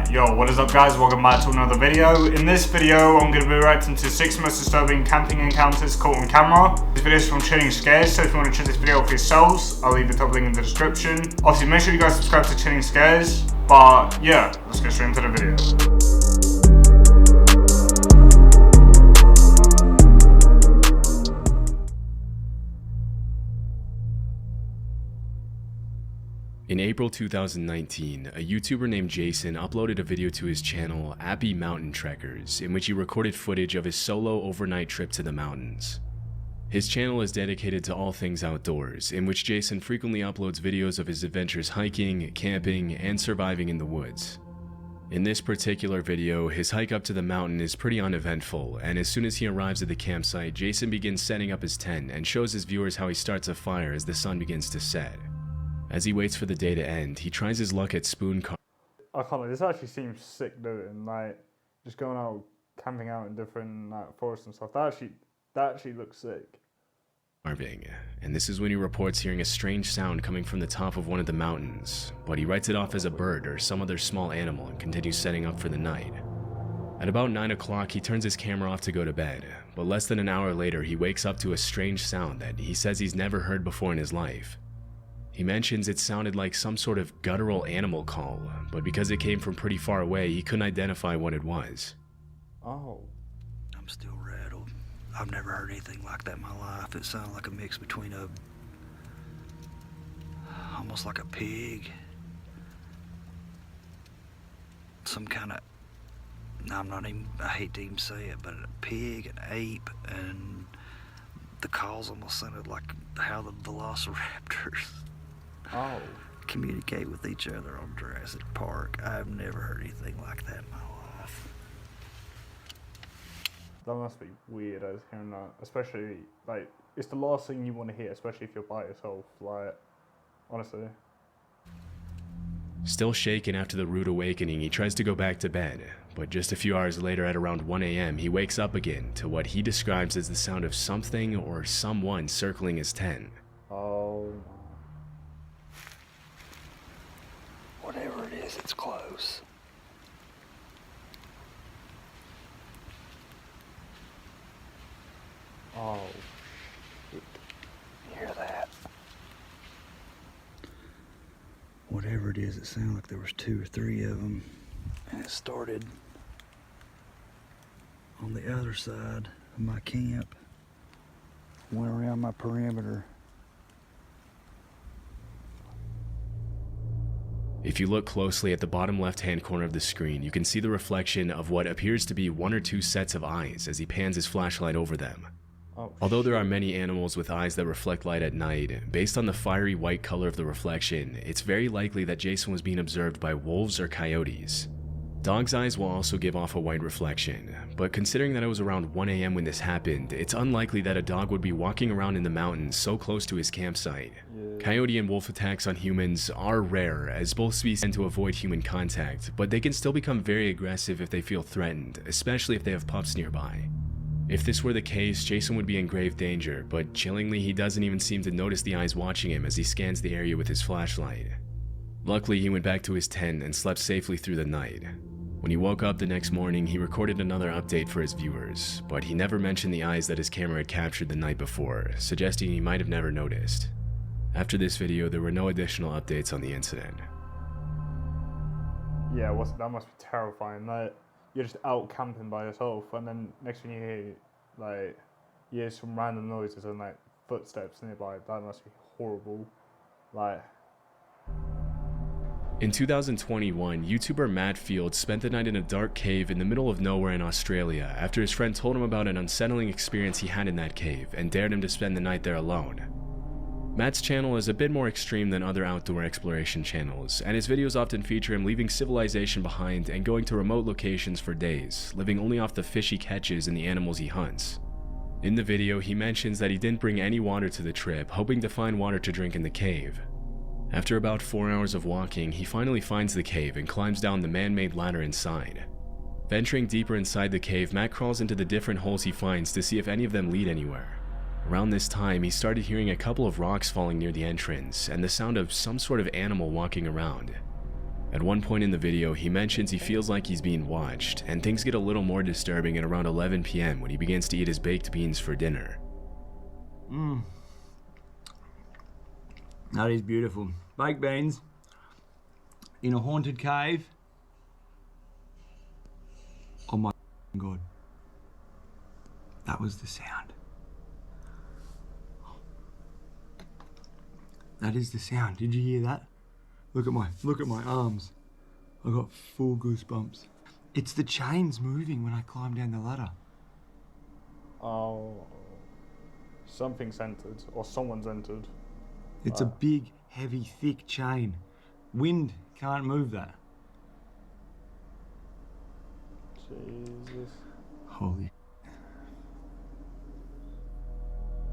Yo, what is up guys, welcome back to another video. In this video, I'm going to be reacting to 6 most disturbing camping encounters caught on camera. This video is from Chilling Scares, so if you want to check this video out for yourselves, I'll leave the top link in the description. Obviously, make sure you guys subscribe to Chilling Scares, but yeah, let's get straight into the video. In April 2019, a YouTuber named Jason uploaded a video to his channel, Abbey Mountain Trekkers, in which he recorded footage of his solo overnight trip to the mountains. His channel is dedicated to all things outdoors, in which Jason frequently uploads videos of his adventures hiking, camping, and surviving in the woods. In this particular video, his hike up to the mountain is pretty uneventful, and as soon as he arrives at the campsite, Jason begins setting up his tent and shows his viewers how he starts a fire as the sun begins to set. As he waits for the day to end, he tries his luck at spoon I can't lie, this actually seems sick doing, like, just going out, camping out in different forests and stuff. That actually looks sick. Carving, and this is when he reports hearing a strange sound coming from the top of one of the mountains, but he writes it off as a bird or some other small animal and continues setting up for the night. At about 9 o'clock, he turns his camera off to go to bed, but less than an hour later, he wakes up to a strange sound that he says he's never heard before in his life. He mentions it sounded like some sort of guttural animal call, but because it came from pretty far away, he couldn't identify what it was. Oh. I'm still rattled. I've never heard anything like that in my life. It sounded like a mix between almost like a pig, some kind of, I hate to even say it, but a pig, an ape, and the calls almost sounded like how the velociraptors communicate with each other on Jurassic Park. I've never heard anything like that in my life. That must be weird as hearing that, especially, like, it's the last thing you want to hear, especially if you're by yourself, like, honestly. Still shaken after the rude awakening, he tries to go back to bed, but just a few hours later at around 1 a.m., he wakes up again to what he describes as the sound of something or someone circling his tent. Oh. Whatever it is, it's close. Oh. You hear that? Whatever it is, it sounded like there was 2 or 3 of them, and it started on the other side of my camp, went around my perimeter. If you look closely at the bottom left-hand corner of the screen, you can see the reflection of what appears to be 1 or 2 sets of eyes as he pans his flashlight over them. Although there are many animals with eyes that reflect light at night, based on the fiery white color of the reflection, it's very likely that Jason was being observed by wolves or coyotes. Dog's eyes will also give off a white reflection, but considering that it was around 1 a.m. when this happened, it's unlikely that a dog would be walking around in the mountains so close to his campsite. Coyote and wolf attacks on humans are rare, as both species tend to avoid human contact, but they can still become very aggressive if they feel threatened, especially if they have pups nearby. If this were the case, Jason would be in grave danger, but chillingly he doesn't even seem to notice the eyes watching him as he scans the area with his flashlight. Luckily, he went back to his tent and slept safely through the night. When he woke up the next morning, he recorded another update for his viewers, but he never mentioned the eyes that his camera had captured the night before, suggesting he might have never noticed. After this video, there were no additional updates on the incident. Yeah, that must be terrifying. Like, you're just out camping by yourself, and then next thing you hear, like, you hear some random noises and, like, footsteps nearby. That must be horrible. Like... In 2021, YouTuber Matt Field spent the night in a dark cave in the middle of nowhere in Australia after his friend told him about an unsettling experience he had in that cave and dared him to spend the night there alone. Matt's channel is a bit more extreme than other outdoor exploration channels, and his videos often feature him leaving civilization behind and going to remote locations for days, living only off the fish he catches and the animals he hunts. In the video, he mentions that he didn't bring any water to the trip, hoping to find water to drink in the cave. After about 4 hours of walking, he finally finds the cave and climbs down the man-made ladder inside. Venturing deeper inside the cave, Matt crawls into the different holes he finds to see if any of them lead anywhere. Around this time, he started hearing a couple of rocks falling near the entrance and the sound of some sort of animal walking around. At one point in the video, he mentions he feels like he's being watched, and things get a little more disturbing at around 11 p.m. when he begins to eat his baked beans for dinner. That is beautiful. Baked beans in a haunted cave. Oh my God. That was the sound. That is the sound. Did you hear that? Look at my arms. I got full goosebumps. It's the chains moving when I climb down the ladder. Oh, something's entered, or someone's entered. It's a big, heavy, thick chain. Wind can't move that. Jesus. Holy.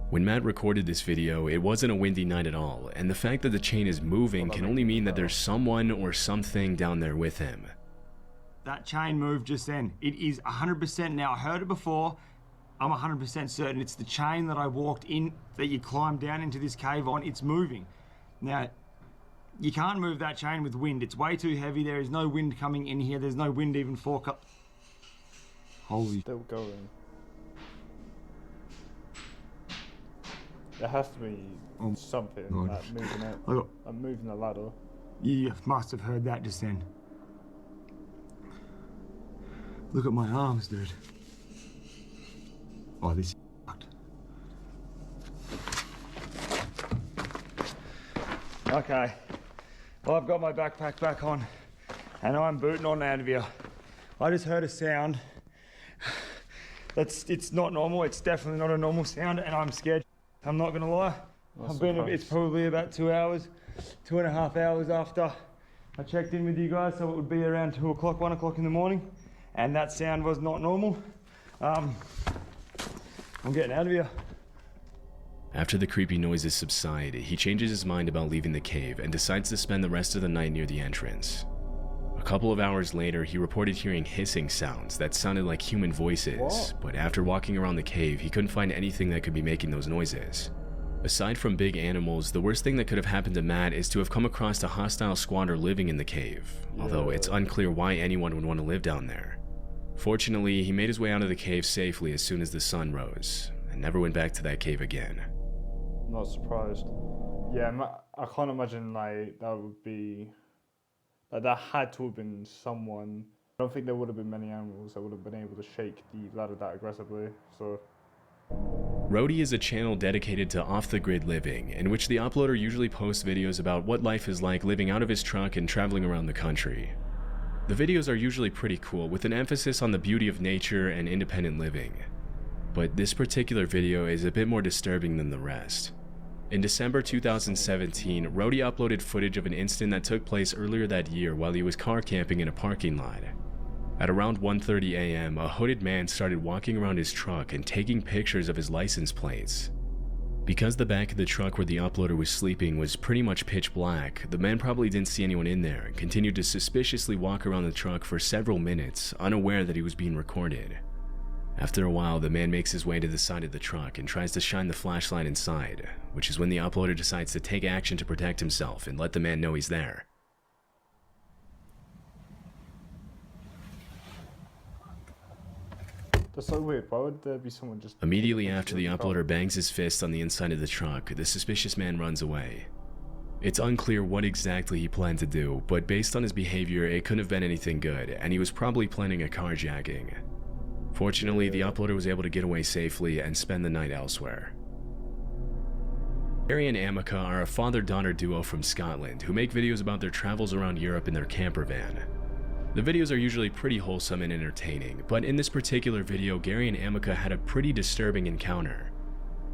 When Matt recorded this video, it wasn't a windy night at all, and the fact that the chain is moving can only mean that there's someone or something down there with him. That chain moved just then. It is 100% now. I heard it before. I'm 100% certain it's the chain that I walked in, that you climbed down into this cave on. It's moving. Now, you can't move that chain with wind. It's way too heavy. There is no wind coming in here. There's no wind even forecast. Holy. Still going. There has to be something like moving it. I'm moving the ladder. You must have heard that just then. Look at my arms, dude. Oh, this is fucked. Okay. Well, I've got my backpack back on and I'm booting on out of here. I just heard a sound. It's not normal. It's definitely not a normal sound and I'm scared. I'm not gonna lie. It's probably about 2 hours, 2.5 hours after I checked in with you guys, so it would be around 2 o'clock, 1 o'clock in the morning, and that sound was not normal. I'm getting out of here. After the creepy noises subside, he changes his mind about leaving the cave and decides to spend the rest of the night near the entrance. A couple of hours later, he reported hearing hissing sounds that sounded like human voices, but after walking around the cave, he couldn't find anything that could be making those noises. Aside from big animals, the worst thing that could have happened to Matt is to have come across a hostile squatter living in the cave, although it's unclear why anyone would want to live down there. Fortunately, he made his way out of the cave safely as soon as the sun rose, and never went back to that cave again. Not surprised. Yeah, I can't imagine like that would be... Like that had to have been someone. I don't think there would have been many animals that would have been able to shake the ladder that aggressively, so... Roadie is a channel dedicated to off-the-grid living, in which the uploader usually posts videos about what life is like living out of his truck and traveling around the country. The videos are usually pretty cool, with an emphasis on the beauty of nature and independent living. But this particular video is a bit more disturbing than the rest. In December 2017, Roadie uploaded footage of an incident that took place earlier that year while he was car camping in a parking lot. At around 1:30 a.m., a hooded man started walking around his truck and taking pictures of his license plates. Because the back of the truck where the uploader was sleeping was pretty much pitch black, the man probably didn't see anyone in there and continued to suspiciously walk around the truck for several minutes, unaware that he was being recorded. After a while, the man makes his way to the side of the truck and tries to shine the flashlight inside, which is when the uploader decides to take action to protect himself and let the man know he's there. That's so weird. Why would there be someone just... Immediately after the uploader bangs his fist on the inside of the truck, the suspicious man runs away. It's unclear what exactly he planned to do, but based on his behavior, it couldn't have been anything good, and he was probably planning a carjacking. Fortunately, the uploader was able to get away safely and spend the night elsewhere. Gary and Amica are a father-daughter duo from Scotland who make videos about their travels around Europe in their camper van. The videos are usually pretty wholesome and entertaining, but in this particular video, Gary and Amica had a pretty disturbing encounter.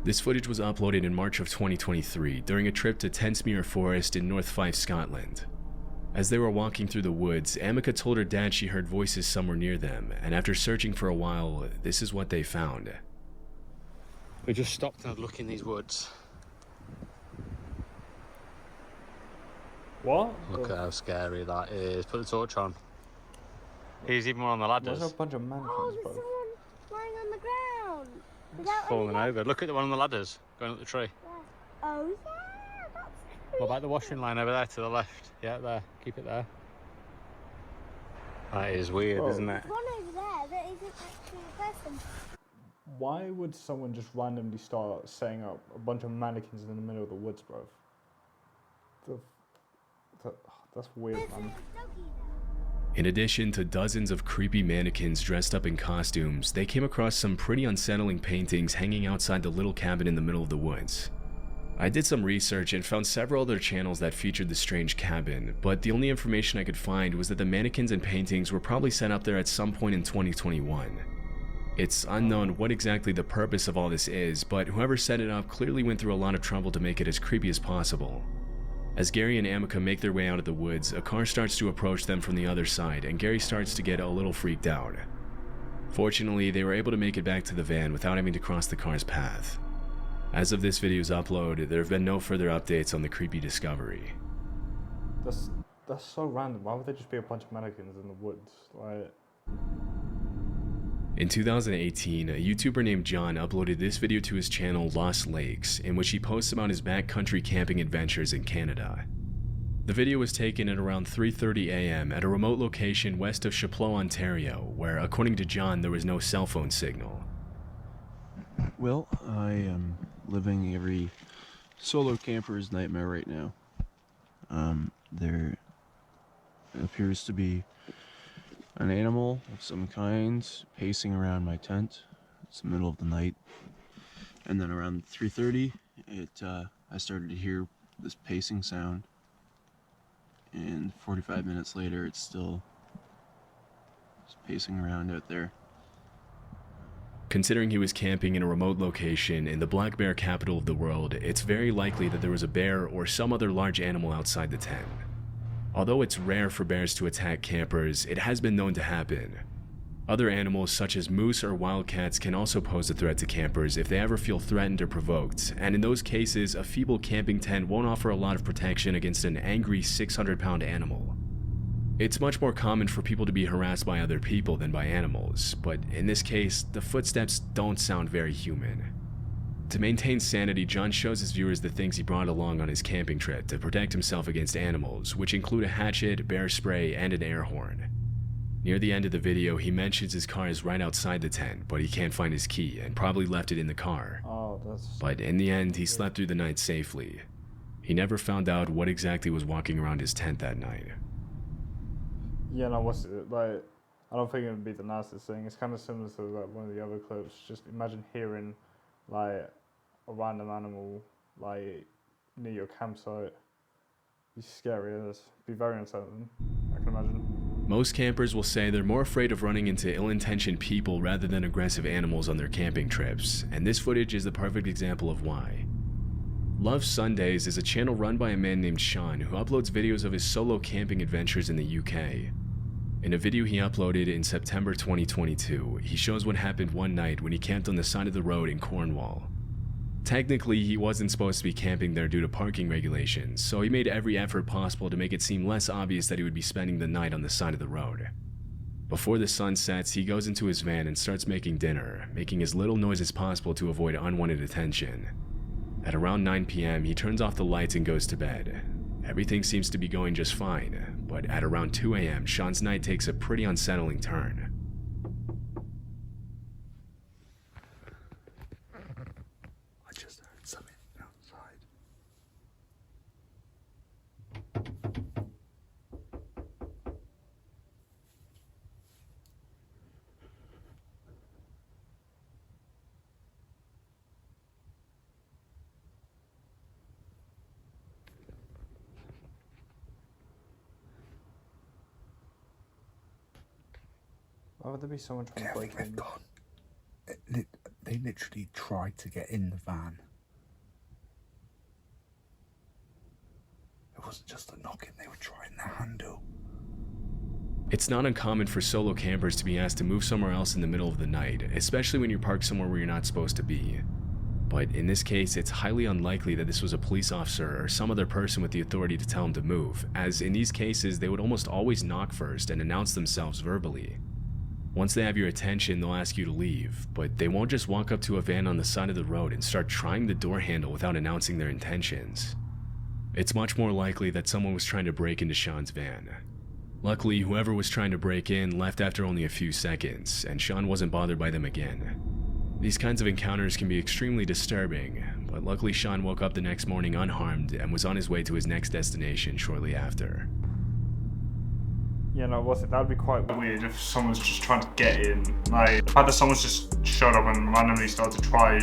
This footage was uploaded in March of 2023 during a trip to Tensmuir Forest in North Fife, Scotland. As they were walking through the woods, Amica told her dad she heard voices somewhere near them, and after searching for a while, this is what they found. We just stopped and had a look in these woods. What? Look at how scary that is. Put the torch on. Here's even one on the ladders. There's a bunch of mannequins, bro. There's someone lying on the ground. Without Falling over. Look at the one on the ladders, going up the tree. Oh yeah, that's creepy. What about the washing line over there to the left? Yeah, there. Keep it there. That is weird, isn't it? There's one over there that isn't actually a person. Why would someone just randomly start setting up a bunch of mannequins in the middle of the woods, bro? That's weird, There's man. a doggy there. In addition to dozens of creepy mannequins dressed up in costumes, they came across some pretty unsettling paintings hanging outside the little cabin in the middle of the woods. I did some research and found several other channels that featured the strange cabin, but the only information I could find was that the mannequins and paintings were probably set up there at some point in 2021. It's unknown what exactly the purpose of all this is, but whoever set it up clearly went through a lot of trouble to make it as creepy as possible. As Gary and Amica make their way out of the woods, a car starts to approach them from the other side, and Gary starts to get a little freaked out. Fortunately, they were able to make it back to the van without having to cross the car's path. As of this video's upload, there have been no further updates on the creepy discovery. That's so random. Why would there just be a bunch of mannequins in the woods? Like... In 2018, a YouTuber named John uploaded this video to his channel Lost Lakes, in which he posts about his backcountry camping adventures in Canada. The video was taken at around 3:30 a.m. at a remote location west of Chapleau, Ontario, where, according to John, there was no cell phone signal. Well, I am living every solo camper's nightmare right now. There appears to be an animal of some kind pacing around my tent. It's the middle of the night, and then around 3:30 I started to hear this pacing sound, and 45 minutes later it's still just pacing around out there. Considering he was camping in a remote location in the black bear capital of the world, it's very likely that there was a bear or some other large animal outside the tent. Although it's rare for bears to attack campers, it has been known to happen. Other animals such as moose or wildcats can also pose a threat to campers if they ever feel threatened or provoked, and in those cases, a feeble camping tent won't offer a lot of protection against an angry 600-pound animal. It's much more common for people to be harassed by other people than by animals, but in this case, the footsteps don't sound very human. To maintain sanity, John shows his viewers the things he brought along on his camping trip to protect himself against animals, which include a hatchet, bear spray, and an air horn. Near the end of the video, he mentions his car is right outside the tent, but he can't find his key and probably left it in the car. But in the end, he slept through the night safely. He never found out what exactly was walking around his tent that night. Yeah, no, what's it? Like, I don't think it would be the nicest thing. It's kind of similar to like one of the other clips. Just imagine hearing like a random animal like near your campsite. Be scary. It'd be very unsettling, I can imagine. Most campers will say they're more afraid of running into ill-intentioned people rather than aggressive animals on their camping trips, and this footage is the perfect example of why. Love Sundays is a channel run by a man named Sean who uploads videos of his solo camping adventures in the UK. In a video he uploaded in September 2022, he shows what happened one night when he camped on the side of the road in Cornwall. Technically, he wasn't supposed to be camping there due to parking regulations, so he made every effort possible to make it seem less obvious that he would be spending the night on the side of the road. Before the sun sets, he goes into his van and starts making dinner, making as little noise as possible to avoid unwanted attention. At around 9 p.m., he turns off the lights and goes to bed. Everything seems to be going just fine, but at around 2 a.m., Sean's night takes a pretty unsettling turn. I just heard something outside. Why would there be so much fun breaking? They literally tried to get in the van. It wasn't just a knocking, they were trying the handle. It's not uncommon for solo campers to be asked to move somewhere else in the middle of the night, especially when you're parked somewhere where you're not supposed to be. But in this case, it's highly unlikely that this was a police officer or some other person with the authority to tell him to move, as in these cases, they would almost always knock first and announce themselves verbally. Once they have your attention, they'll ask you to leave, but they won't just walk up to a van on the side of the road and start trying the door handle without announcing their intentions. It's much more likely that someone was trying to break into Sean's van. Luckily, whoever was trying to break in left after only a few seconds, and Sean wasn't bothered by them again. These kinds of encounters can be extremely disturbing, but luckily Sean woke up the next morning unharmed and was on his way to his next destination shortly after. Yeah, no, that would be quite weird if someone's just trying to get in. Like, the fact that someone's just showed up and randomly started to try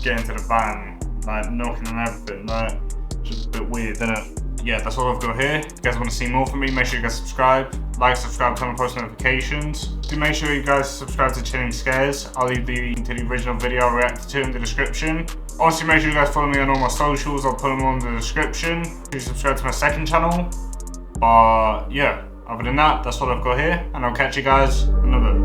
get into the van, like knocking and everything, like, just a bit weird, isn't it? Yeah, that's all I've got here. If you guys want to see more from me, make sure you guys subscribe. Like, subscribe, turn on post notifications. Do make sure you guys subscribe to Chilling Scares. I'll leave the link to the original video I reacted to in the description. Also, make sure you guys follow me on all my socials. I'll put them all in the description. Please subscribe to my second channel. Yeah, other than that, that's what I've got here. And I'll catch you guys in a bit.